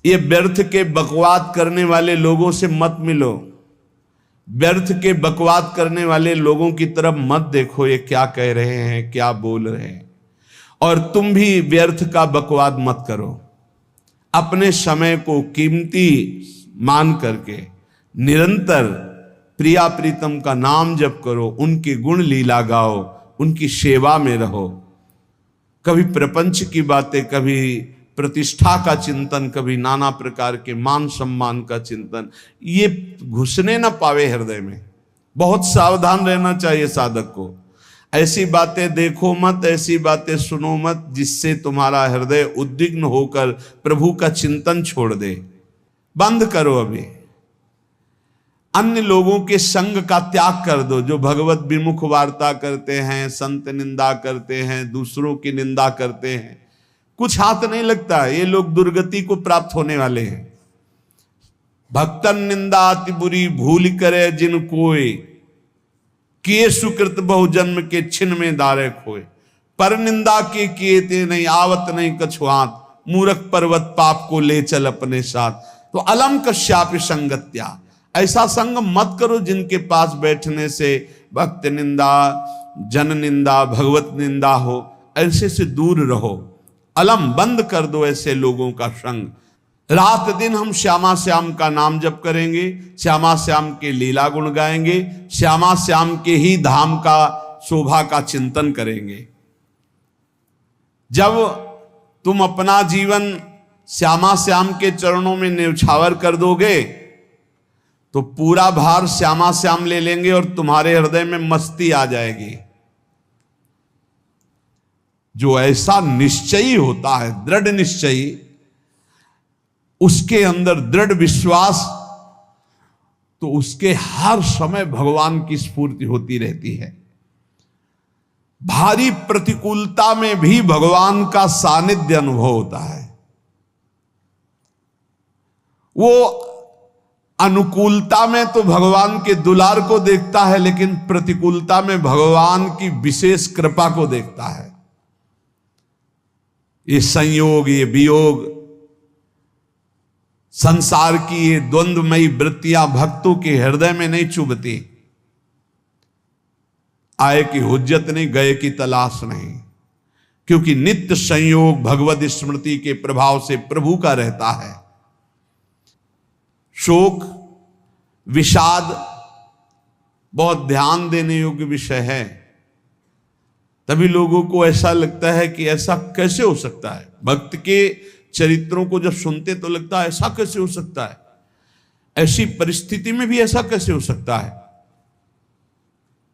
ये व्यर्थ के बकवाद करने वाले लोगों से मत मिलो, व्यर्थ के बकवाद करने वाले लोगों की तरफ मत देखो, ये क्या कह रहे हैं, क्या बोल रहे हैं। और तुम भी व्यर्थ का बकवाद मत करो। अपने समय को कीमती मान करके निरंतर प्रिया प्रीतम का नाम जप करो, उनके गुण लीला गाओ, उनकी सेवा में रहो। कभी प्रपंच की बातें, कभी प्रतिष्ठा का चिंतन, कभी नाना प्रकार के मान सम्मान का चिंतन, ये घुसने ना पावे हृदय में। बहुत सावधान रहना चाहिए साधक को। ऐसी बातें देखो मत, ऐसी बातें सुनो मत जिससे तुम्हारा हृदय उद्विग्न होकर प्रभु का चिंतन छोड़ दे। बंद करो अभी। अन्य लोगों के संग का त्याग कर दो, जो भगवत विमुख वार्ता करते हैं, संत निंदा करते हैं, दूसरों की निंदा करते हैं। कुछ हाथ नहीं लगता, ये लोग दुर्गति को प्राप्त होने वाले हैं। भक्तन निंदा अति बुरी भूल करे जिन कोय, किए सुकृत बहु जन्म के छिन में दारे खोए। पर निंदा के किए ते नहीं आवत नहीं कछुआत, मूर्ख पर्वत पाप को ले चल अपने साथ। तो अलम कश्यापि संगत्या, ऐसा संग मत करो जिनके पास बैठने से भक्त निंदा, जन निंदा, भगवत निंदा हो। ऐसे से दूर रहो। अलम बंद कर दो ऐसे लोगों का संग। रात दिन हम श्यामा श्याम का नाम जप करेंगे, श्यामा श्याम के लीला गुण गाएंगे, श्यामा श्याम के ही धाम का शोभा का चिंतन करेंगे। जब तुम अपना जीवन श्यामा श्याम के चरणों में न्यौछावर कर दोगे तो पूरा भार श्यामा श्याम ले लेंगे और तुम्हारे हृदय में मस्ती आ जाएगी। जो ऐसा निश्चयी होता है, दृढ़ निश्चयी, उसके अंदर दृढ़ विश्वास, तो उसके हर समय भगवान की स्फूर्ति होती रहती है। भारी प्रतिकूलता में भी भगवान का सानिध्य अनुभव होता है। वो अनुकूलता में तो भगवान के दुलार को देखता है, लेकिन प्रतिकूलता में भगवान की विशेष कृपा को देखता है। ये संयोग, ये वियोग, संसार की ये द्वंद्वमयी वृत्तियां भक्तों के हृदय में नहीं चुभती। आए की हुज्जत नहीं, गए की तलाश नहीं, क्योंकि नित्य संयोग भगवत स्मृति के प्रभाव से प्रभु का रहता है। शोक, विषाद बहुत ध्यान देने योग्य विषय है। तभी लोगों को ऐसा लगता है कि ऐसा कैसे हो सकता है। भक्त के चरित्रों को जब सुनते तो लगता है ऐसा कैसे हो सकता है, ऐसी परिस्थिति में भी ऐसा कैसे हो सकता है।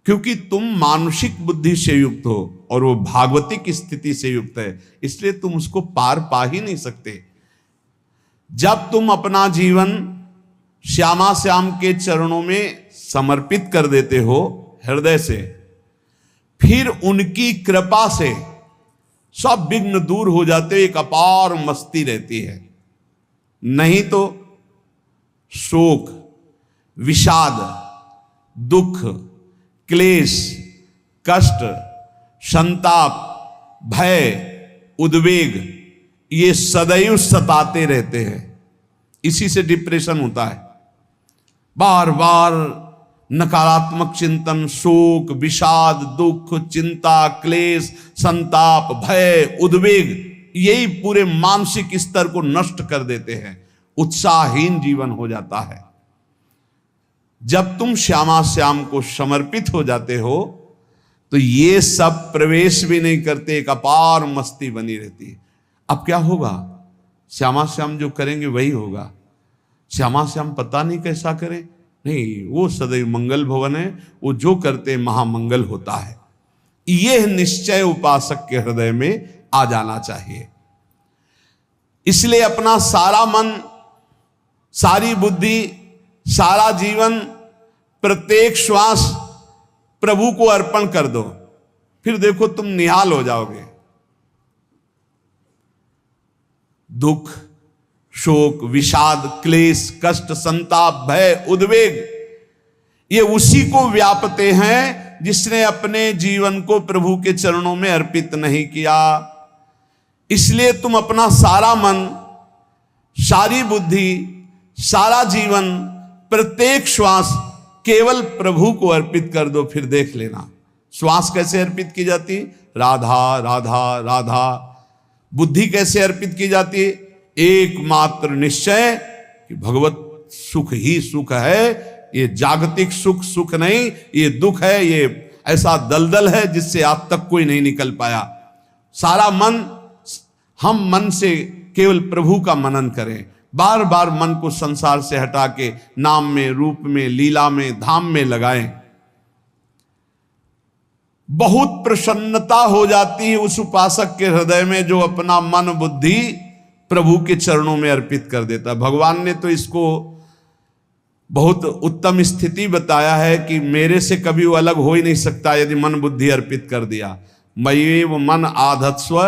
क्योंकि तुम मानसिक बुद्धि से युक्त हो और वो भागवतिक स्थिति से युक्त है, इसलिए तुम उसको पार पा ही नहीं सकते। जब तुम अपना जीवन श्यामा श्याम के चरणों में समर्पित कर देते हो हृदय से, फिर उनकी कृपा से सब विघ्न दूर हो जाते, एक अपार मस्ती रहती है। नहीं तो शोक, विषाद, दुख, क्लेश, कष्ट, संताप, भय, उद्वेग, ये सदैव सताते रहते हैं। इसी से डिप्रेशन होता है। बार बार नकारात्मक चिंतन, शोक, विषाद, दुख, चिंता, क्लेश, संताप, भय, उद्वेग, यही पूरे मानसिक स्तर को नष्ट कर देते हैं। उत्साहहीन जीवन हो जाता है। जब तुम श्यामा श्याम को समर्पित हो जाते हो तो ये सब प्रवेश भी नहीं करते, एक अपार मस्ती बनी रहती है। अब क्या होगा? श्यामा श्याम जो करेंगे वही होगा। श्यामा श्याम पता नहीं कैसा करें, नहीं, वो सदैव मंगल भवन है, वो जो करते महामंगल होता है। यह निश्चय उपासक के हृदय में आ जाना चाहिए। इसलिए अपना सारा मन, सारी बुद्धि, सारा जीवन, प्रत्येक श्वास प्रभु को अर्पण कर दो, फिर देखो तुम निहाल हो जाओगे। दुख, शोक, विषाद, क्लेश, कष्ट, संताप, भय, उद्वेग, ये उसी को व्यापते हैं जिसने अपने जीवन को प्रभु के चरणों में अर्पित नहीं किया। इसलिए तुम अपना सारा मन, सारी बुद्धि, सारा जीवन, प्रत्येक श्वास केवल प्रभु को अर्पित कर दो, फिर देख लेना श्वास कैसे अर्पित की जाती, राधा राधा राधा। बुद्धि कैसे अर्पित की जाती, एकमात्र निश्चय कि भगवत सुख ही सुख है, ये जागतिक सुख सुख नहीं, ये दुख है, ये ऐसा दलदल है जिससे आज तक कोई नहीं निकल पाया। सारा मन, हम मन से केवल प्रभु का मनन करें, बार बार मन को संसार से हटा के नाम में, रूप में, लीला में, धाम में लगाएं। बहुत प्रसन्नता हो जाती है उस उपासक के हृदय में जो अपना मन बुद्धि प्रभु के चरणों में अर्पित कर देता। भगवान ने तो इसको बहुत उत्तम स्थिति बताया है कि मेरे से कभी वो अलग हो ही नहीं सकता यदि मन बुद्धि अर्पित कर दिया। मयि वो मन आधत्स्व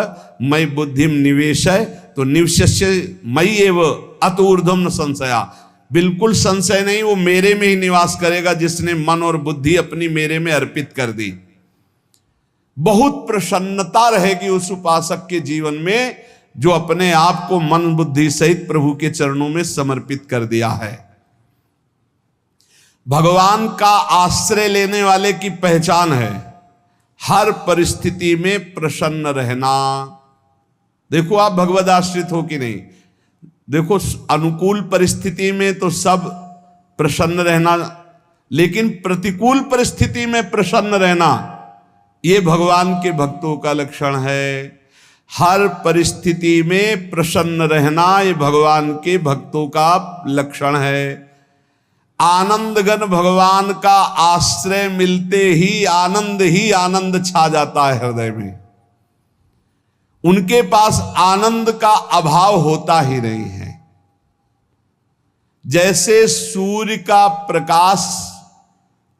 मयि बुद्धिम निवेशय, तो निवश्य मयि एव अत ऊर्ध्वम न संशया, बिल्कुल संशय नहीं, वो मेरे में ही निवास करेगा जिसने मन और बुद्धि अपनी मेरे में अर्पित कर दी। बहुत प्रसन्नता रहेगी उस उपासक के जीवन में जो अपने आप को मन बुद्धि सहित प्रभु के चरणों में समर्पित कर दिया है। भगवान का आश्रय लेने वाले की पहचान है हर परिस्थिति में प्रसन्न रहना। देखो आप भगवद आश्रित हो कि नहीं, देखो अनुकूल परिस्थिति में तो सब प्रसन्न रहना, लेकिन प्रतिकूल परिस्थिति में प्रसन्न रहना ये भगवान के भक्तों का लक्षण है। हर परिस्थिति में प्रसन्न रहना ये भगवान के भक्तों का लक्षण है। आनंदगन भगवान का आश्रय मिलते ही आनंद छा जाता है हृदय में। उनके पास आनंद का अभाव होता ही नहीं है। जैसे सूर्य का प्रकाश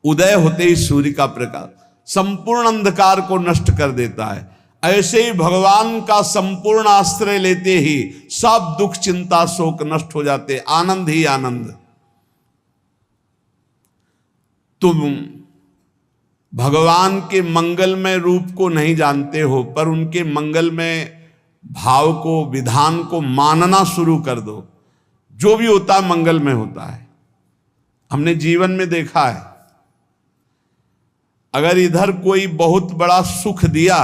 उदय होते ही सूर्य का प्रकाश संपूर्ण अंधकार को नष्ट कर देता है, ऐसे ही भगवान का संपूर्ण आश्रय लेते ही सब दुख चिंता शोक नष्ट हो जाते, आनंद ही आनंद। तुम भगवान के मंगलमय रूप को नहीं जानते हो, पर उनके मंगलमय भाव को, विधान को मानना शुरू कर दो। जो भी होता है मंगलमय होता है। हमने जीवन में देखा है, अगर इधर कोई बहुत बड़ा सुख दिया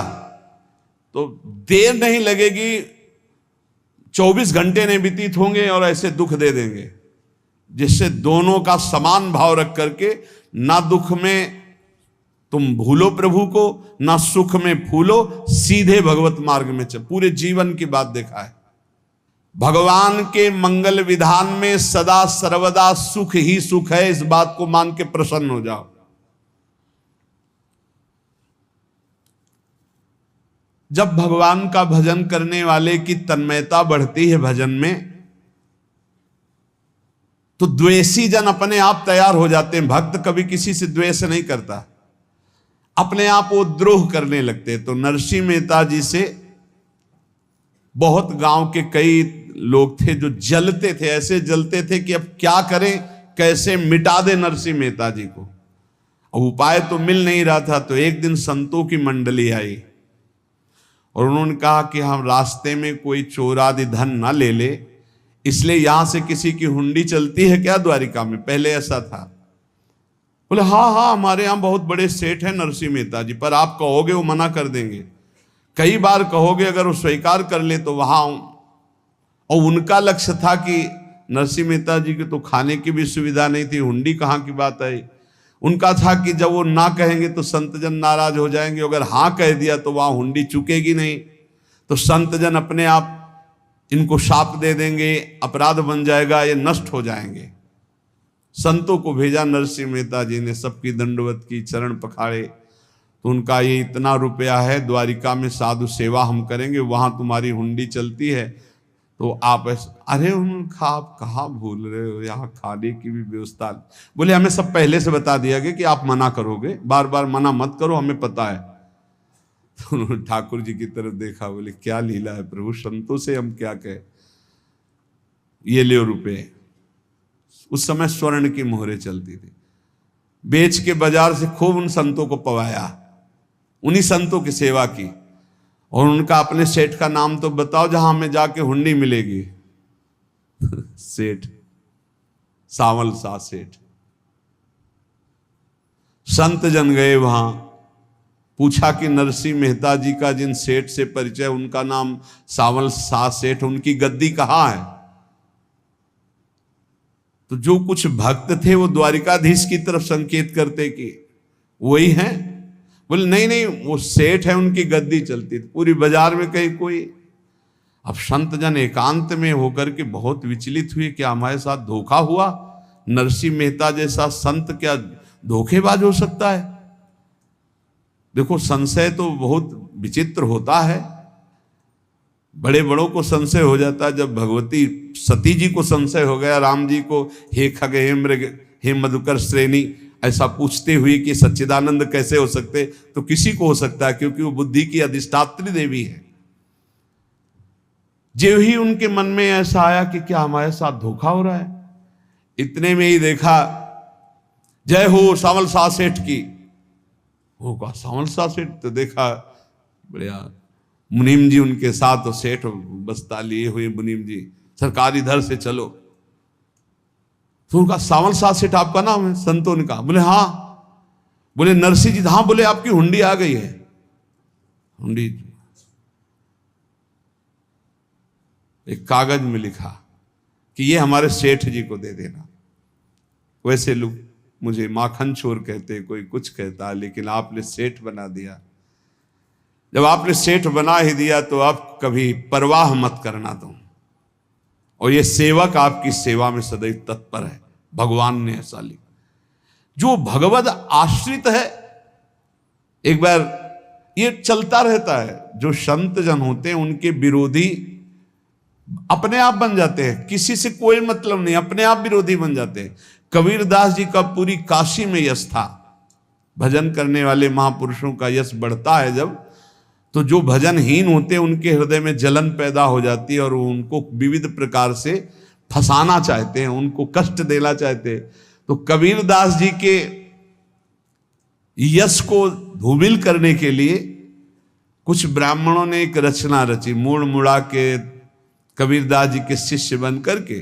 तो देर नहीं लगेगी, 24 घंटे नहीं व्यतीत होंगे और ऐसे दुख दे देंगे, जिससे दोनों का समान भाव रख करके ना दुख में तुम भूलो प्रभु को, ना सुख में फूलो, सीधे भगवत मार्ग में चल। पूरे जीवन की बात देखा है। भगवान के मंगल विधान में सदा सर्वदा सुख ही सुख है, इस बात को मान के प्रसन्न हो जाओ। जब भगवान का भजन करने वाले की तन्मयता बढ़ती है भजन में, तो द्वेषी जन अपने आप तैयार हो जाते हैं। भक्त कभी किसी से द्वेष नहीं करता, अपने आप वो द्रोह करने लगते। तो नरसिंह मेहता जी से बहुत गांव के कई लोग थे जो जलते थे, ऐसे जलते थे कि अब क्या करें, कैसे मिटा दे नरसिंह मेहता जी को। अब उपाय तो मिल नहीं रहा था। तो एक दिन संतों की मंडली आई और उन्होंने कहा कि हम रास्ते में कोई चोर आदि धन ना ले ले, इसलिए यहां से किसी की हुंडी चलती है क्या द्वारिका में? पहले ऐसा था। बोले हाँ, हमारे यहां बहुत बड़े सेठ हैं नरसिंह मेहता जी, पर आप कहोगे वो मना कर देंगे। कई बार कहोगे, अगर वो स्वीकार कर ले तो वहां। और उनका लक्ष्य था कि नरसिंह मेहता जी की तो खाने की भी सुविधा नहीं थी, हुंडी कहाँ की बात आई। उनका था कि जब वो ना कहेंगे तो संतजन नाराज हो जाएंगे, अगर हाँ कह दिया तो वहां हुंडी चुकेगी नहीं, तो संतजन अपने आप इनको शाप दे देंगे, अपराध बन जाएगा, ये नष्ट हो जाएंगे। संतों को भेजा नरसिंह मेहता जी ने, सबकी दंडवत की, चरण पखाड़े। तो उनका ये इतना रुपया है, द्वारिका में साधु सेवा हम करेंगे, वहां तुम्हारी हुंडी चलती है तो आप अरे उनका आप कहाँ भूल रहे हो, यहाँ खाने की भी व्यवस्था। बोले हमें सब पहले से बता दिया गया कि आप मना करोगे, बार बार मना मत करो, हमें पता है। तो उन्होंने ठाकुर जी की तरफ देखा, बोले क्या लीला है प्रभु, संतों से हम क्या कहें, ये ले रुपए। उस समय स्वर्ण की मोहरें चलती थी, बेच के बाजार से खूब उन संतों को पवाया, उन्हीं संतों की सेवा की। और उनका अपने सेठ का नाम तो बताओ जहां हमें जाके हुंडी मिलेगी। सेठ, सावल शाह सेठ। संत जन गए वहां, पूछा कि नरसिंह मेहता जी का जिन सेठ से परिचय, उनका नाम सावल शाह सेठ, उनकी गद्दी कहाँ है? तो जो कुछ भक्त थे वो द्वारिकाधीश की तरफ संकेत करते कि वही हैं। बोले नहीं नहीं, वो सेठ है, उनकी गद्दी चलती। पूरी बाजार में कहीं कोई। अब संत जन एकांत में होकर के बहुत विचलित हुए, क्या हमारे साथ धोखा हुआ? नरसिंह मेहता जैसा संत क्या धोखेबाज हो सकता है? देखो, संशय तो बहुत विचित्र होता है, बड़े बड़ों को संशय हो जाता है। जब भगवती सती जी को संशय हो गया, राम जी को हे खग हे मृग हे मधुकर श्रेणी ऐसा पूछते हुए कि सच्चिदानंद कैसे हो सकते, तो किसी को हो सकता है, क्योंकि वो बुद्धि की अधिष्ठात्री देवी है। जो ही उनके मन में ऐसा आया कि क्या हमारे साथ धोखा हो रहा है, इतने में ही देखा जय हो सावल शाह सेठ की। वो कहा सावल शाह सेठ, तो देखा बढ़िया मुनीम जी उनके साथ, तो सेठ बस्ता लिए हुए मुनीम जी, सरकार इधर से चलो। तो उनका सावल शाह सेठ आपका नाम है? संतों ने कहा। बोले हाँ। बोले नरसिंह जी? हाँ। बोले आपकी हुंडी आ गई है। हुंडी एक कागज में लिखा कि ये हमारे सेठ जी को दे देना। वैसे लोग मुझे माखन चोर कहते, कोई कुछ कहता, लेकिन आपने सेठ बना दिया। जब आपने सेठ बना ही दिया तो आप कभी परवाह मत करना तुम। और ये सेवक आपकी सेवा में सदैव तत्पर है, भगवान ने ऐसा लिखा। जो भगवद आश्रित है, एक बार ये चलता रहता है, जो संत जन होते हैं उनके विरोधी अपने आप बन जाते हैं, किसी से कोई मतलब नहीं, अपने आप विरोधी बन जाते हैं। कबीरदास जी का पूरी काशी में यश था। भजन करने वाले महापुरुषों का यश बढ़ता है जब, तो जो भजनहीन होते हैं उनके हृदय में जलन पैदा हो जाती है और वो उनको विविध प्रकार से फंसाना चाहते हैं, उनको कष्ट देना चाहते हैं। तो कबीरदास जी के यश को धूमिल करने के लिए कुछ ब्राह्मणों ने एक रचना रची, मुड़ मुड़ा के कबीरदास जी के शिष्य बन करके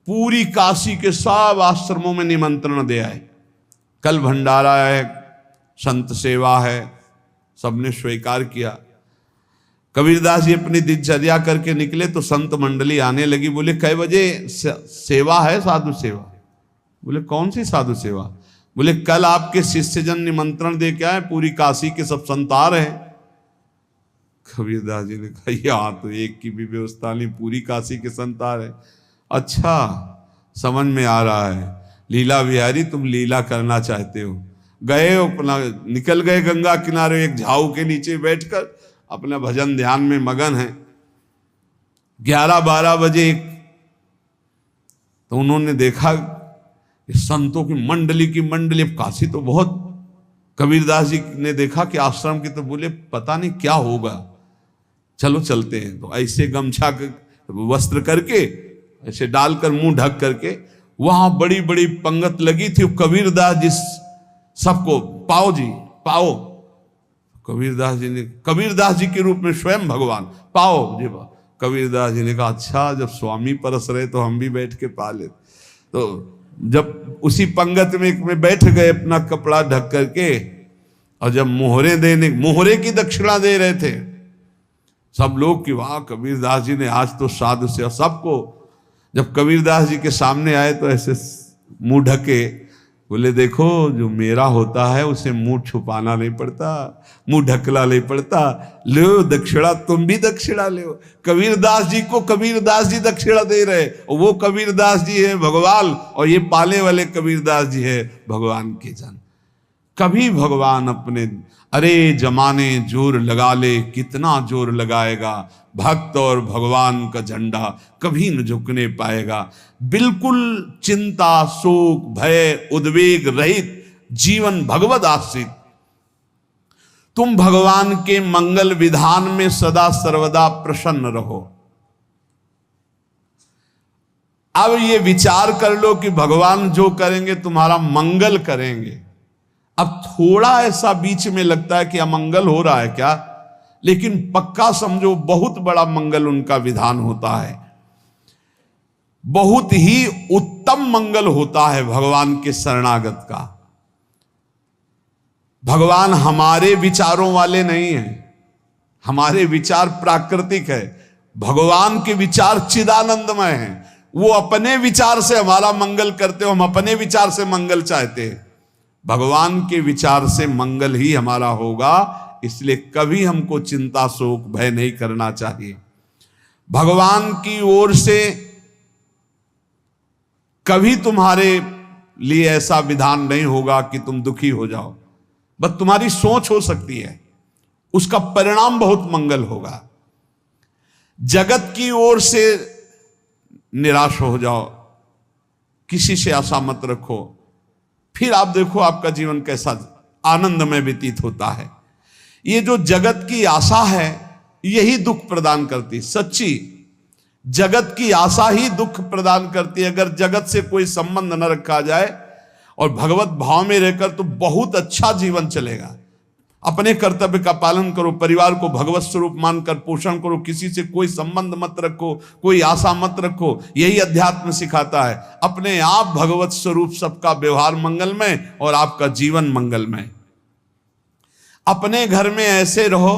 पूरी काशी के सब आश्रमों में निमंत्रण दे आए। कल भंडारा है, संत सेवा है, सबने स्वीकार किया। कबीरदास जी अपनी दिनचर्या करके निकले तो संत मंडली आने लगी। बोले कै बजे सेवा है? साधु सेवा। बोले कौन सी साधु सेवा? बोले कल आपके शिष्यजन निमंत्रण दे के आए, पूरी काशी के सब संत आ रहे हैं। कबीरदास जी ने कहा यहाँ तो एक की भी व्यवस्था नहीं, पूरी काशी के संत आ रहे। अच्छा, समझ में आ रहा है, लीला बिहारी तुम लीला करना चाहते हो। गए अपना निकल गए गंगा किनारे, एक झाऊ के नीचे बैठकर अपना भजन ध्यान में मगन है। 11-12 बजे तो उन्होंने देखा संतों की मंडली, अब काशी तो बहुत। कबीरदास जी ने देखा कि आश्रम की, तो बोले पता नहीं क्या होगा, चलो चलते हैं। तो ऐसे गमछा वस्त्र करके ऐसे डालकर मुंह ढक करके, वहां बड़ी बड़ी पंगत लगी थी। कबीरदास जी सबको पाओ जी पाओ। कबीरदास जी के रूप में स्वयं भगवान पाओ जी पाओ। कबीरदास जी ने कहा अच्छा, जब स्वामी परस रहे तो हम भी बैठ के पा ले। तो जब उसी पंगत में बैठ गए अपना कपड़ा ढक करके, और जब मोहरे की दक्षिणा दे रहे थे सब लोग कि वाह कबीरदास जी ने आज तो साधु से। सबको जब कबीरदास जी के सामने आए तो ऐसे मुंह ढके, बोले देखो जो मेरा होता है उसे मुंह छुपाना नहीं पड़ता, मुंह ढकला नहीं पड़ता। लो दक्षिणा, तुम भी दक्षिणा लो। कबीरदास जी को कबीरदास जी दक्षिणा दे रहे, और वो कबीरदास जी है भगवान, और ये पाले वाले कबीरदास जी है भगवान के जन। कभी भगवान अपने, अरे जमाने जोर लगा ले, कितना जोर लगाएगा, भक्त और भगवान का झंडा कभी न झुकने पाएगा। बिल्कुल चिंता शोक भय उद्वेग रहित जीवन भगवद आश्रित। तुम भगवान के मंगल विधान में सदा सर्वदा प्रसन्न रहो। अब ये विचार कर लो कि भगवान जो करेंगे तुम्हारा मंगल करेंगे। अब थोड़ा ऐसा बीच में लगता है कि अमंगल हो रहा है क्या, लेकिन पक्का समझो बहुत बड़ा मंगल उनका विधान होता है। बहुत ही उत्तम मंगल होता है भगवान के शरणागत का। भगवान हमारे विचारों वाले नहीं हैं, हमारे विचार प्राकृतिक है, भगवान के विचार चिदानंदमय हैं। वो अपने विचार से हमारा मंगल करते हो, हम अपने विचार से मंगल चाहते हैं। भगवान के विचार से मंगल ही हमारा होगा, इसलिए कभी हमको चिंता शोक भय नहीं करना चाहिए। भगवान की ओर से कभी तुम्हारे लिए ऐसा विधान नहीं होगा कि तुम दुखी हो जाओ, बस तुम्हारी सोच हो सकती है, उसका परिणाम बहुत मंगल होगा। जगत की ओर से निराश हो जाओ, किसी से आशा मत रखो, फिर आप देखो आपका जीवन कैसा आनंद में व्यतीत होता है। ये जो जगत की आशा है यही दुख प्रदान करती, सच्ची जगत की आशा ही दुख प्रदान करती है। अगर जगत से कोई संबंध न रखा जाए और भगवत भाव में रहकर तो बहुत अच्छा जीवन चलेगा। अपने कर्तव्य का पालन करो, परिवार को भगवत स्वरूप मानकर पोषण करो, किसी से कोई संबंध मत रखो, कोई आशा मत रखो, यही अध्यात्म सिखाता है। अपने आप भगवत स्वरूप, सबका व्यवहार मंगलमय और आपका जीवन मंगलमय। अपने घर में ऐसे रहो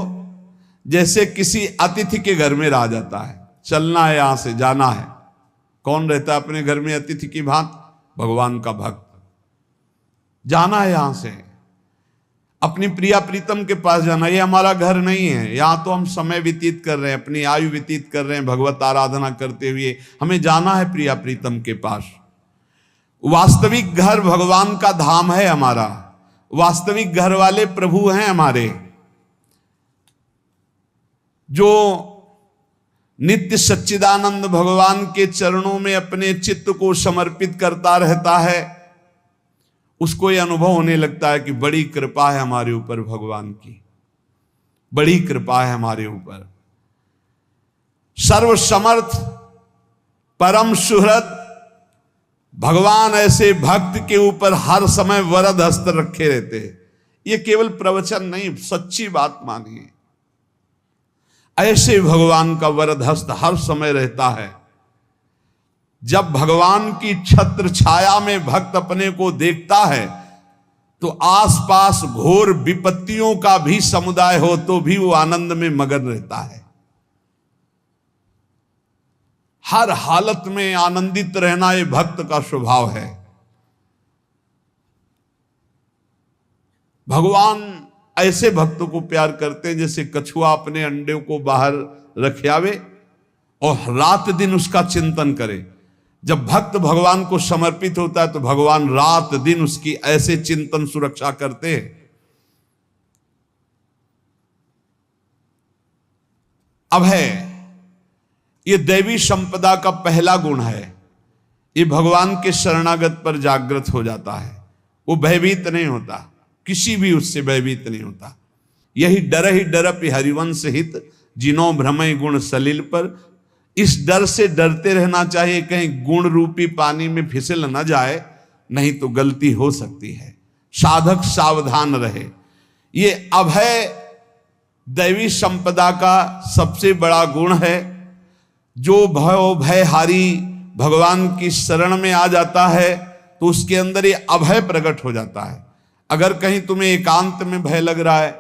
जैसे किसी अतिथि के घर में रह जाता है, चलना है, यहां से जाना है। कौन रहता है अपने घर में अतिथि की भांति? भगवान का भक्त। जाना है यहां से, अपनी प्रिया प्रीतम के पास जाना। ये हमारा घर नहीं है, यहां तो हम समय व्यतीत कर रहे हैं, अपनी आयु व्यतीत कर रहे हैं भगवत आराधना करते हुए। हमें जाना है प्रिया प्रीतम के पास। वास्तविक घर भगवान का धाम है हमारा, वास्तविक घर वाले प्रभु हैं हमारे। जो नित्य सच्चिदानंद भगवान के चरणों में अपने चित्त को समर्पित करता रहता है, उसको यह अनुभव होने लगता है कि बड़ी कृपा है हमारे ऊपर, भगवान की बड़ी कृपा है हमारे ऊपर। सर्वसमर्थ परम सुहृद भगवान ऐसे भक्त के ऊपर हर समय वरद हस्त रखे रहते हैं। ये केवल प्रवचन नहीं, सच्ची बात मानिए। ऐसे भगवान का वरद हस्त हर समय रहता है। जब भगवान की छत्र छाया में भक्त अपने को देखता है तो आसपास घोर विपत्तियों का भी समुदाय हो तो भी वो आनंद में मगन रहता है। हर हालत में आनंदित रहना ये भक्त का स्वभाव है। भगवान ऐसे भक्तों को प्यार करते हैं जैसे कछुआ अपने अंडे को बाहर रख आवे और रात दिन उसका चिंतन करे। जब भक्त भगवान को समर्पित होता है तो भगवान रात दिन उसकी ऐसे चिंतन सुरक्षा करते हैं। अभय, ये दैवी संपदा का पहला गुण है। ये भगवान के शरणागत पर जागृत हो जाता है, वो भयभीत नहीं होता, किसी भी उससे भयभीत नहीं होता। यही डर ही डरप हरिवंश हित, जिनो भ्रमय गुण सलिल पर। इस डर से डरते रहना चाहिए कहीं गुण रूपी पानी में फिसल न जाए, नहीं तो गलती हो सकती है। साधक सावधान रहे। ये अभय दैवी संपदा का सबसे बड़ा गुण है। जो भयहारी भगवान की शरण में आ जाता है तो उसके अंदर ये अभय प्रकट हो जाता है। अगर कहीं तुम्हें एकांत में भय लग रहा है,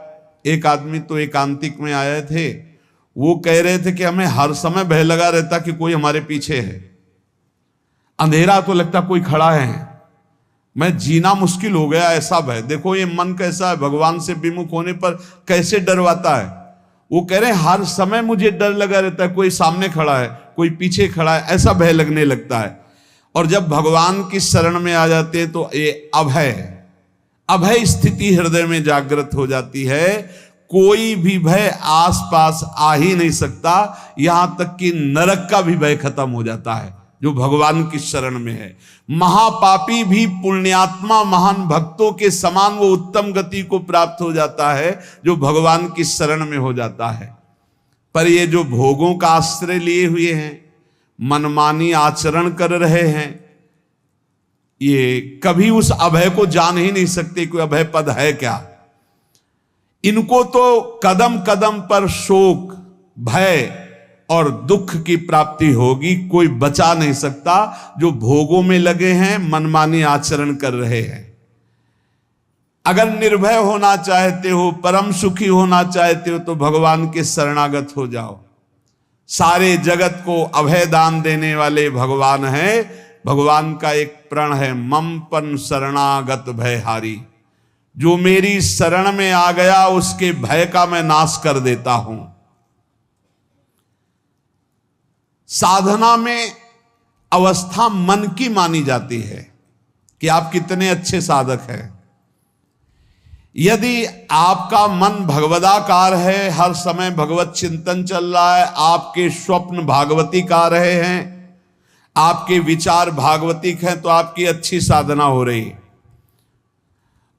एक आदमी तो एकांतिक में आए थे, वो कह रहे थे कि हमें हर समय भय लगा रहता कि कोई हमारे पीछे है, अंधेरा तो लगता कोई खड़ा है, मैं जीना मुश्किल हो गया, ऐसा भय। देखो ये मन कैसा है, भगवान से विमुख होने पर कैसे डरवाता है। वो कह रहे हैं हर समय मुझे डर लगा रहता है, कोई सामने खड़ा है, कोई पीछे खड़ा है, ऐसा भय लगने लगता है। और जब भगवान की शरण में आ जाते हैं तो ये अभय स्थिति हृदय में जागृत हो जाती है। कोई भी भय आसपास आ ही नहीं सकता, यहां तक कि नरक का भी भय खत्म हो जाता है जो भगवान की शरण में है। महापापी भी पुण्यात्मा महान भक्तों के समान वो उत्तम गति को प्राप्त हो जाता है जो भगवान की शरण में हो जाता है। पर ये जो भोगों का आश्रय लिए हुए हैं, मनमानी आचरण कर रहे हैं, ये कभी उस अभय को जान ही नहीं सकते कोई अभय पद है क्या। इनको तो कदम कदम पर शोक भय और दुख की प्राप्ति होगी। कोई बचा नहीं सकता जो भोगों में लगे हैं, मनमानी आचरण कर रहे हैं। अगर निर्भय होना चाहते हो, परम सुखी होना चाहते हो, तो भगवान के शरणागत हो जाओ। सारे जगत को अभय दान देने वाले भगवान हैं। भगवान का एक प्रण है, मम पन शरणागत भयहारी। जो मेरी शरण में आ गया उसके भय का मैं नाश कर देता हूं। साधना में अवस्था मन की मानी जाती है कि आप कितने अच्छे साधक हैं। यदि आपका मन भगवदाकार है, हर समय भगवत चिंतन चल रहा है, आपके स्वप्न भागवती का रहे हैं, आपके विचार भागवतिक हैं, तो आपकी अच्छी साधना हो रही।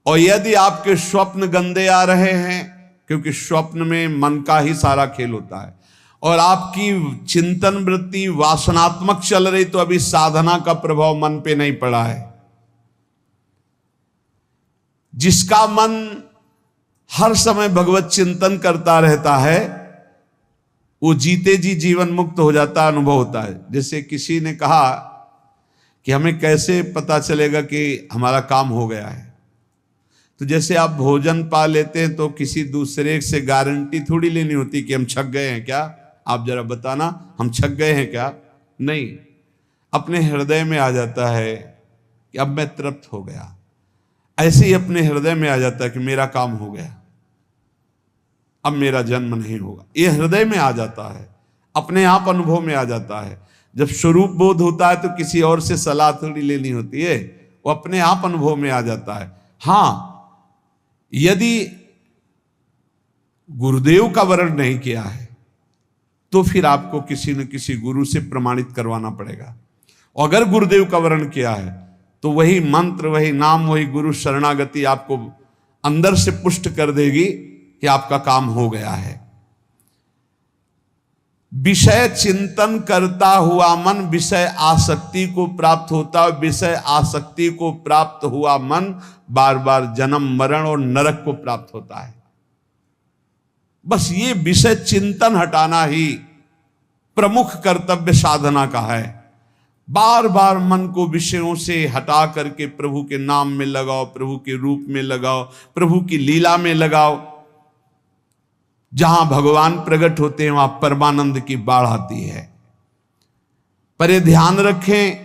और यदि आपके स्वप्न गंदे आ रहे हैं, क्योंकि स्वप्न में मन का ही सारा खेल होता है, और आपकी चिंतन वृत्ति वासनात्मक चल रही, तो अभी साधना का प्रभाव मन पे नहीं पड़ा है। जिसका मन हर समय भगवत चिंतन करता रहता है, वो जीते जी जीवन मुक्त हो जाता, अनुभव होता है। जैसे किसी ने कहा कि हमें कैसे पता चलेगा कि हमारा काम हो गया है, तो जैसे आप भोजन पा लेते हैं तो किसी दूसरे से गारंटी थोड़ी लेनी होती कि हम छक गए हैं क्या, आप जरा बताना हम छक गए हैं क्या। नहीं, अपने हृदय में आ जाता है कि अब मैं तृप्त हो गया। ऐसे ही अपने हृदय में आ जाता है कि मेरा काम हो गया, अब मेरा जन्म नहीं होगा। ये हृदय में आ जाता है, अपने आप अनुभव में आ जाता है। जब स्वरूप बोध होता है तो किसी और से सलाह थोड़ी लेनी होती है, वो अपने आप अनुभव में आ जाता है। हाँ, यदि गुरुदेव का वर्ण नहीं किया है तो फिर आपको किसी न किसी गुरु से प्रमाणित करवाना पड़ेगा। अगर गुरुदेव का वर्ण किया है तो वही मंत्र, वही नाम, वही गुरु शरणागति आपको अंदर से पुष्ट कर देगी कि आपका काम हो गया है। विषय चिंतन करता हुआ मन विषय आसक्ति को प्राप्त होता है। विषय आसक्ति को प्राप्त हुआ मन बार बार जन्म मरण और नरक को प्राप्त होता है। बस ये विषय चिंतन हटाना ही प्रमुख कर्तव्य साधना का है। बार बार मन को विषयों से हटा करके प्रभु के नाम में लगाओ, प्रभु के रूप में लगाओ, प्रभु की लीला में लगाओ। जहां भगवान प्रकट होते हैं वहां परमानंद की बाढ़ आती है। पर ये ध्यान रखें,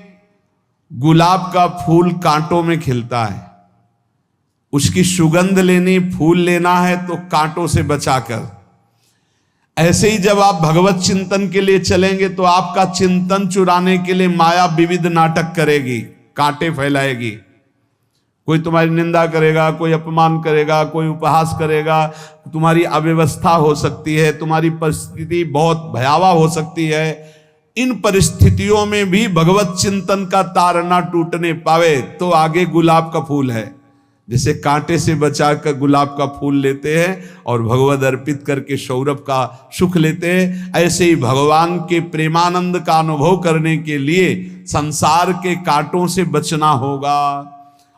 गुलाब का फूल कांटों में खिलता है, उसकी सुगंध लेनी, फूल लेना है तो कांटों से बचाकर। ऐसे ही जब आप भगवत चिंतन के लिए चलेंगे तो आपका चिंतन चुराने के लिए माया विविध नाटक करेगी, कांटे फैलाएगी। कोई तुम्हारी निंदा करेगा, कोई अपमान करेगा, कोई उपहास करेगा, तुम्हारी अव्यवस्था हो सकती है, तुम्हारी परिस्थिति बहुत भयावह हो सकती है। इन परिस्थितियों में भी भगवत चिंतन का तार ना टूटने पावे तो आगे गुलाब का फूल है। जैसे कांटे से बचाकर गुलाब का फूल लेते हैं और भगवद अर्पित करके सौरभ का सुख लेते हैं, ऐसे ही भगवान के प्रेमानंद का अनुभव करने के लिए संसार के कांटों से बचना होगा।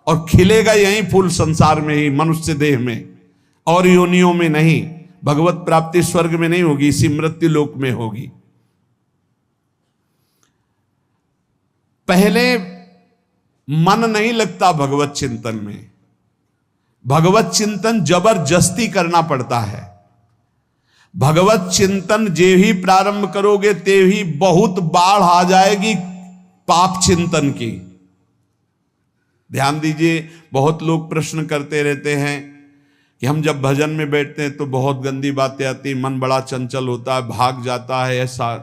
और खिलेगा यही फूल संसार में ही, मनुष्य देह में, और योनियों में नहीं। भगवत प्राप्ति स्वर्ग में नहीं होगी, इसी मृत्यु लोक में होगी। पहले मन नहीं लगता भगवत चिंतन में, भगवत चिंतन जबरदस्ती करना पड़ता है। भगवत चिंतन जे ही प्रारंभ करोगे ते ही बहुत बाढ़ आ जाएगी पाप चिंतन की। ध्यान दीजिए, बहुत लोग प्रश्न करते रहते हैं कि हम जब भजन में बैठते हैं तो बहुत गंदी बातें आती, मन बड़ा चंचल होता है, भाग जाता है। ऐसा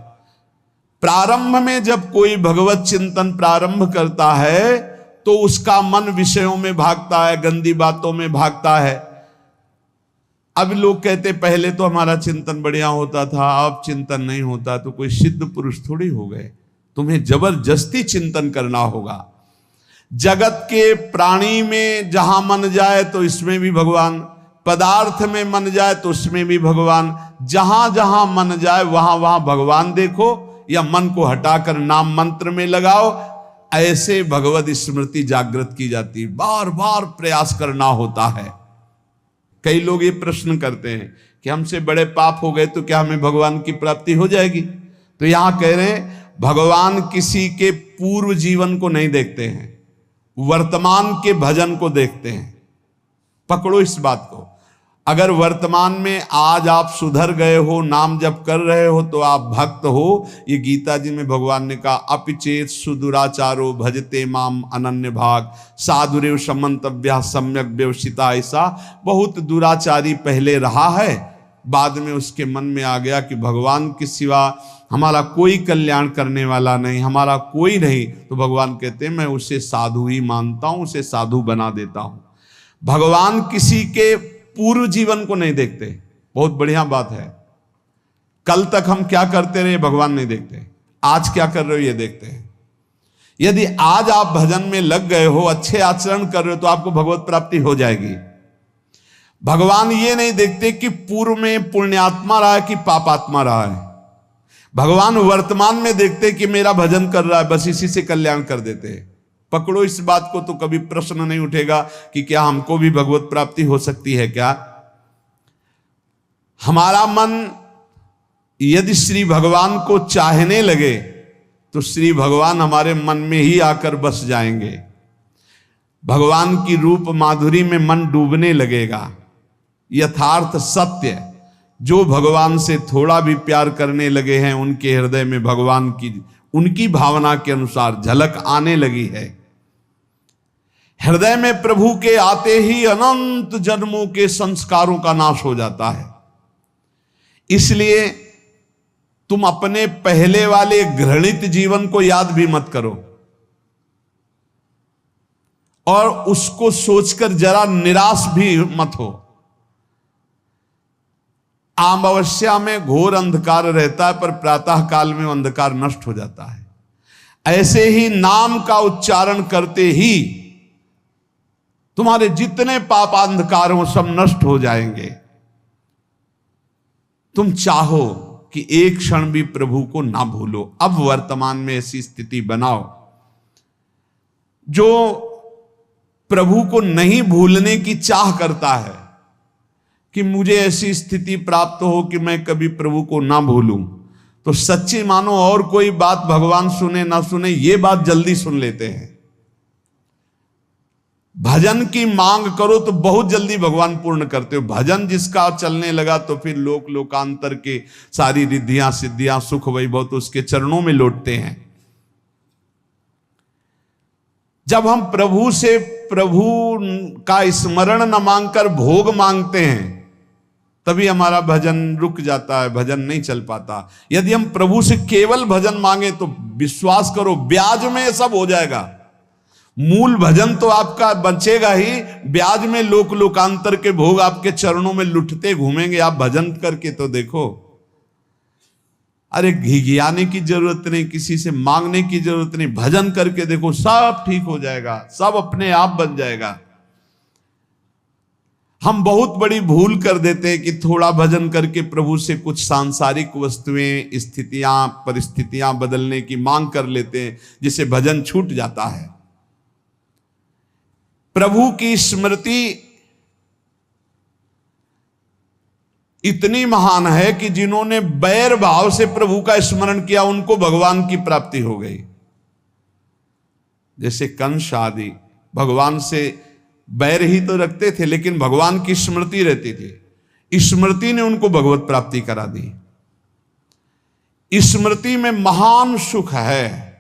प्रारंभ में जब कोई भगवत चिंतन प्रारंभ करता है तो उसका मन विषयों में भागता है, गंदी बातों में भागता है। अब लोग कहते पहले तो हमारा चिंतन बढ़िया होता था, अब चिंतन नहीं होता। तो कोई सिद्ध पुरुष थोड़ी हो गए, तुम्हें जबरदस्ती चिंतन करना होगा। जगत के प्राणी में जहां मन जाए तो इसमें भी भगवान, पदार्थ में मन जाए तो उसमें भी भगवान। जहां जहां मन जाए वहां वहां भगवान देखो, या मन को हटाकर नाम मंत्र में लगाओ। ऐसे भगवत स्मृति जागृत की जाती, बार बार प्रयास करना होता है। कई लोग ये प्रश्न करते हैं कि हमसे बड़े पाप हो गए तो क्या हमें भगवान की प्राप्ति हो जाएगी? तो यहां कह रहे हैं भगवान किसी के पूर्व जीवन को नहीं देखते हैं, वर्तमान के भजन को देखते हैं। पकड़ो इस बात को। अगर वर्तमान में आज आप सुधर गए हो, नाम जप कर रहे हो, तो आप भक्त हो। ये गीता जी में भगवान ने कहा, अपिचेत सुदुराचारो भजते माम अनन्य भाग साधुरेव समंतव्या सम्यक व्यवसिता। ऐसा बहुत दुराचारी पहले रहा है, बाद में उसके मन में आ गया कि भगवान के सिवा हमारा कोई कल्याण करने वाला नहीं, हमारा कोई नहीं। तो भगवान कहते हैं मैं उसे साधु ही मानता हूं, उसे साधु बना देता हूं। भगवान किसी के पूर्व जीवन को नहीं देखते। बहुत बढ़िया बात है। कल तक हम क्या करते रहे भगवान नहीं देखते, आज क्या कर रहे हो ये देखते हैं। यदि आज आप भजन में लग गए हो, अच्छे आचरण कर रहे हो, तो आपको भगवत प्राप्ति हो जाएगी। भगवान ये नहीं देखते कि पूर्व में पुण्यात्मा रहा है कि पापात्मा रहा है। भगवान वर्तमान में देखते कि मेरा भजन कर रहा है, बस इसी से कल्याण कर देते हैं। पकड़ो इस बात को, तो कभी प्रश्न नहीं उठेगा कि क्या हमको भी भगवत प्राप्ति हो सकती है क्या। हमारा मन यदि श्री भगवान को चाहने लगे तो श्री भगवान हमारे मन में ही आकर बस जाएंगे। भगवान की रूप माधुरी में मन डूबने लगेगा। यथार्थ सत्य, जो भगवान से थोड़ा भी प्यार करने लगे हैं, उनके हृदय में भगवान की उनकी भावना के अनुसार झलक आने लगी है। हृदय में प्रभु के आते ही अनंत जन्मों के संस्कारों का नाश हो जाता है। इसलिए तुम अपने पहले वाले घृणित जीवन को याद भी मत करो और उसको सोचकर जरा निराश भी मत हो। अमावस्या में घोर अंधकार रहता है, पर प्रातः काल में अंधकार नष्ट हो जाता है। ऐसे ही नाम का उच्चारण करते ही तुम्हारे जितने पाप अंधकार हो सब नष्ट हो जाएंगे। तुम चाहो कि एक क्षण भी प्रभु को ना भूलो। अब वर्तमान में ऐसी स्थिति बनाओ। जो प्रभु को नहीं भूलने की चाह करता है कि मुझे ऐसी स्थिति प्राप्त हो कि मैं कभी प्रभु को ना भूलूं, तो सच्ची मानो और कोई बात भगवान सुने ना सुने, ये बात जल्दी सुन लेते हैं। भजन की मांग करो तो बहुत जल्दी भगवान पूर्ण करते हो। भजन जिसका चलने लगा तो फिर लोक लोकांतर के सारी रिद्धियां सिद्धियां सुख वैभव तो उसके चरणों में लौटते हैं। जब हम प्रभु से प्रभु का स्मरण न मांगकर भोग मांगते हैं, तभी हमारा भजन रुक जाता है, भजन नहीं चल पाता। यदि हम प्रभु से केवल भजन मांगे तो विश्वास करो ब्याज में सब हो जाएगा। मूल भजन तो आपका बचेगा ही, ब्याज में लोक लोकांतर के भोग आपके चरणों में लुटते घूमेंगे। आप भजन करके तो देखो। अरे घिघियाने की जरूरत नहीं, किसी से मांगने की जरूरत नहीं, भजन करके देखो, सब ठीक हो जाएगा, सब अपने आप बन जाएगा। हम बहुत बड़ी भूल कर देते हैं कि थोड़ा भजन करके प्रभु से कुछ सांसारिक वस्तुएं, स्थितियां, परिस्थितियां बदलने की मांग कर लेते हैं, जिससे भजन छूट जाता है। प्रभु की स्मृति इतनी महान है कि जिन्होंने बैर भाव से प्रभु का स्मरण किया उनको भगवान की प्राप्ति हो गई। जैसे कंस आदि भगवान से बैर ही तो रखते थे, लेकिन भगवान की स्मृति रहती थी। स्मृति ने उनको भगवत प्राप्ति करा दी। स्मृति में महान सुख है,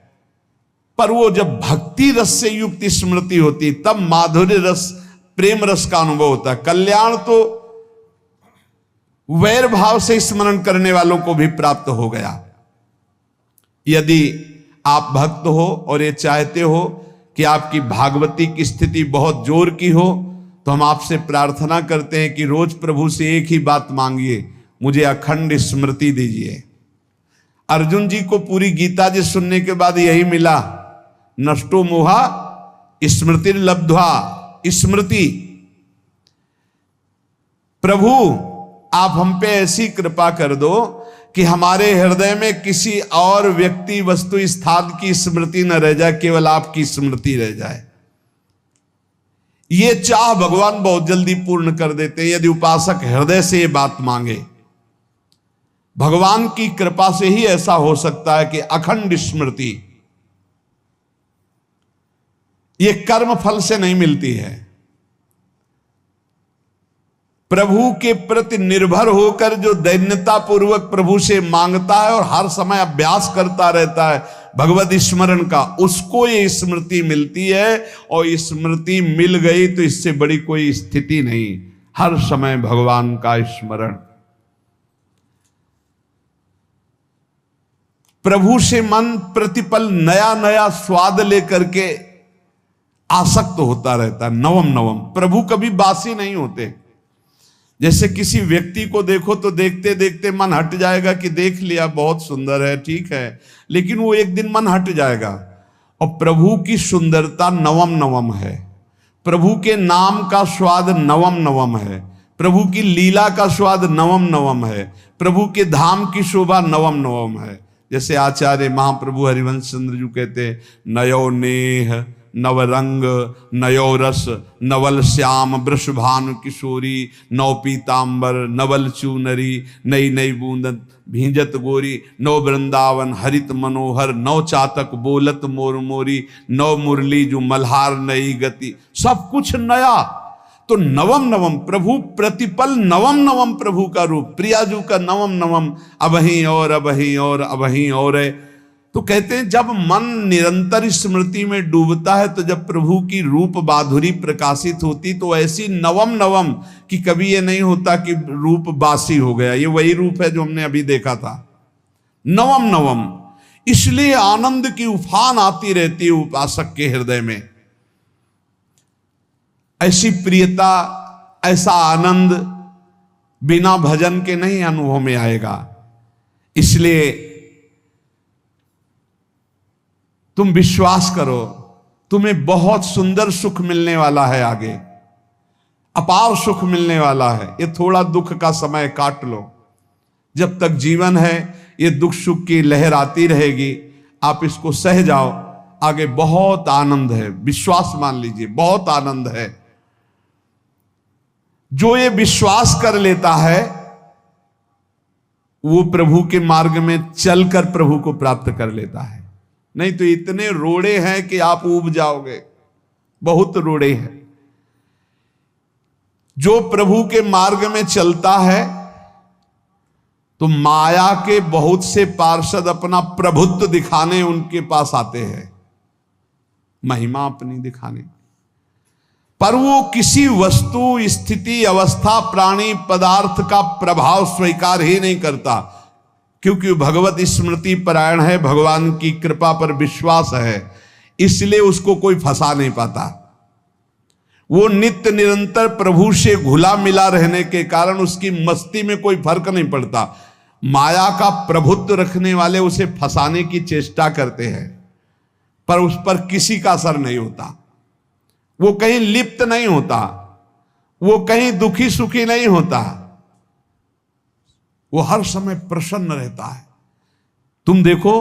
पर वो जब भक्ति रस से युक्त स्मृति होती तब माधुर्य रस, प्रेम रस का अनुभव होता है। कल्याण तो वैर भाव से स्मरण करने वालों को भी प्राप्त हो गया। यदि आप भक्त हो और ये चाहते हो कि आपकी भागवती की स्थिति बहुत जोर की हो, तो हम आपसे प्रार्थना करते हैं कि रोज प्रभु से एक ही बात मांगिए, मुझे अखंड स्मृति दीजिए। अर्जुन जी को पूरी गीता जी सुनने के बाद यही मिला, नष्टो मोहा स्मृति लब्ध्वा। स्मृति, प्रभु आप हम पे ऐसी कृपा कर दो कि हमारे हृदय में किसी और व्यक्ति, वस्तु, स्थान की स्मृति न रह जाए, केवल आपकी स्मृति रह जाए। ये चाह भगवान बहुत जल्दी पूर्ण कर देते हैं यदि उपासक हृदय से ये बात मांगे। भगवान की कृपा से ही ऐसा हो सकता है कि अखंड स्मृति ये कर्म फल से नहीं मिलती है। प्रभु के प्रति निर्भर होकर जो दैन्यता पूर्वक प्रभु से मांगता है और हर समय अभ्यास करता रहता है भगवत स्मरण का, उसको ये स्मृति मिलती है। और स्मृति मिल गई तो इससे बड़ी कोई स्थिति नहीं, हर समय भगवान का स्मरण। प्रभु से मन प्रतिपल नया नया स्वाद लेकर के आसक्त होता रहता है, नवम नवम। प्रभु कभी बासी नहीं होते। जैसे किसी व्यक्ति को देखो तो देखते देखते मन हट जाएगा कि देख लिया बहुत सुंदर है, ठीक है, लेकिन वो एक दिन मन हट जाएगा। और प्रभु की सुंदरता नवम नवम है, प्रभु के नाम का स्वाद नवम नवम है, प्रभु की लीला का स्वाद नवम नवम है, प्रभु के धाम की शोभा नवम नवम है। जैसे आचार्य महाप्रभु हरिवंश चंद्र जी कहते, नयो नेह नवरंग नयो रस नवल श्याम वृषभानु किशोरी, नव पीतांबर नवल चूनरी, नई नई बूंदन भींजत गोरी, नव वृंदावन हरित मनोहर, नव चातक बोलत मोर मोरी, नव मुरली जो मल्हार नई गति, सब कुछ नया। तो नवम नवम प्रभु प्रतिपल नवम नवम प्रभु का रूप, प्रियाजू का नवम नवम, अबहीं और अबहीं और अबहीं और है। तो कहते हैं जब मन निरंतर स्मृति में डूबता है तो जब प्रभु की रूप माधुरी प्रकाशित होती तो ऐसी नवम नवम कि कभी ये नहीं होता कि रूप बासी हो गया। ये वही रूप है जो हमने अभी देखा था, नवम नवम। इसलिए आनंद की उफान आती रहती है उपासक के हृदय में। ऐसी प्रियता, ऐसा आनंद बिना भजन के नहीं अनुभव में आएगा। इसलिए तुम विश्वास करो, तुम्हें बहुत सुंदर सुख मिलने वाला है, आगे अपार सुख मिलने वाला है। ये थोड़ा दुख का समय काट लो, जब तक जीवन है ये दुख सुख की लहर आती रहेगी, आप इसको सह जाओ, आगे बहुत आनंद है, विश्वास मान लीजिए, बहुत आनंद है। जो ये विश्वास कर लेता है वो प्रभु के मार्ग में चलकर प्रभु को प्राप्त कर लेता है। नहीं तो इतने रोड़े हैं कि आप ऊब जाओगे, बहुत रोड़े हैं। जो प्रभु के मार्ग में चलता है तो माया के बहुत से पार्षद अपना प्रभुत्व दिखाने उनके पास आते हैं, महिमा अपनी दिखाने, पर वो किसी वस्तु स्थिति अवस्था प्राणी पदार्थ का प्रभाव स्वीकार ही नहीं करता, क्योंकि भगवत स्मृति परायण है, भगवान की कृपा पर विश्वास है, इसलिए उसको कोई फंसा नहीं पाता। वो नित्य निरंतर प्रभु से घुला मिला रहने के कारण उसकी मस्ती में कोई फर्क नहीं पड़ता। माया का प्रभुत्व रखने वाले उसे फंसाने की चेष्टा करते हैं, पर उस पर किसी का असर नहीं होता। वो कहीं लिप्त नहीं होता, वो कहीं दुखी सुखी नहीं होता, वो हर समय प्रसन्न रहता है। तुम देखो,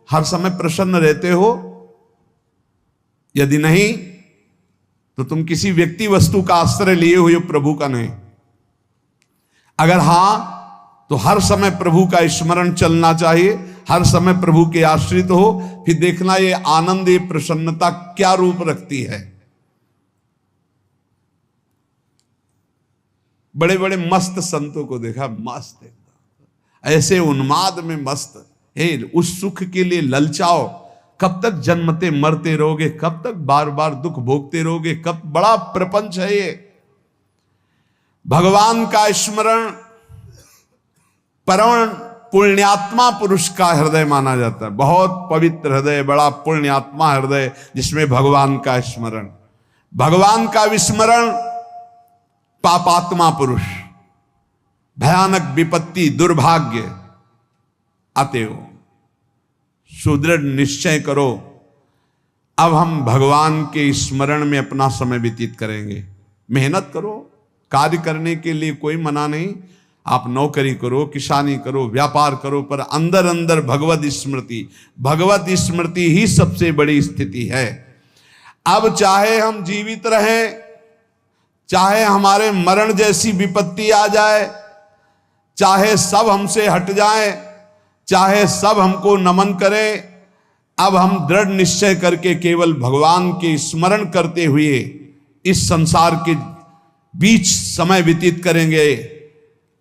हर समय प्रसन्न रहते हो? यदि नहीं तो तुम किसी व्यक्ति वस्तु का आश्रय लिए हुए हो, प्रभु का नहीं। अगर हां तो हर समय प्रभु का स्मरण चलना चाहिए, हर समय प्रभु के आश्रित हो, फिर देखना ये आनंद, ये प्रसन्नता क्या रूप रखती है। बड़े बड़े मस्त संतों को देखा, मस्त ऐसे उन्माद में मस्त, हे उस सुख के लिए ललचाओ, कब तक जन्मते मरते रहोगे, कब तक बार बार दुख भोगते रहोगे, कब, बड़ा प्रपंच है ये। भगवान का स्मरण परम पुण्यात्मा पुरुष का हृदय माना जाता है, बहुत पवित्र हृदय, बड़ा पुण्यात्मा हृदय जिसमें भगवान का स्मरण। भगवान का विस्मरण पापात्मा पुरुष, भयानक विपत्ति दुर्भाग्य आते हो। सुदृढ़ निश्चय करो, अब हम भगवान के स्मरण में अपना समय व्यतीत करेंगे। मेहनत करो, कार्य करने के लिए कोई मना नहीं, आप नौकरी करो, किसानी करो, व्यापार करो, पर अंदर अंदर भगवत स्मृति, भगवत स्मृति ही सबसे बड़ी स्थिति है। अब चाहे हम जीवित रहें, चाहे हमारे मरण जैसी विपत्ति आ जाए, चाहे सब हमसे हट जाए, चाहे सब हमको नमन करें, अब हम दृढ़ निश्चय करके केवल भगवान के स्मरण करते हुए इस संसार के बीच समय व्यतीत करेंगे।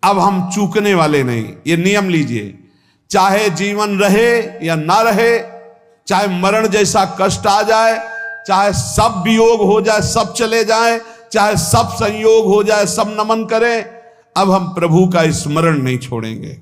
अब हम चूकने वाले नहीं। ये नियम लीजिए, चाहे जीवन रहे या ना रहे, चाहे मरण जैसा कष्ट आ जाए, चाहे सब वियोग हो जाए, सब चले जाए, चाहे सब संयोग हो जाए, सब नमन करें, अब हम प्रभु का स्मरण नहीं छोड़ेंगे।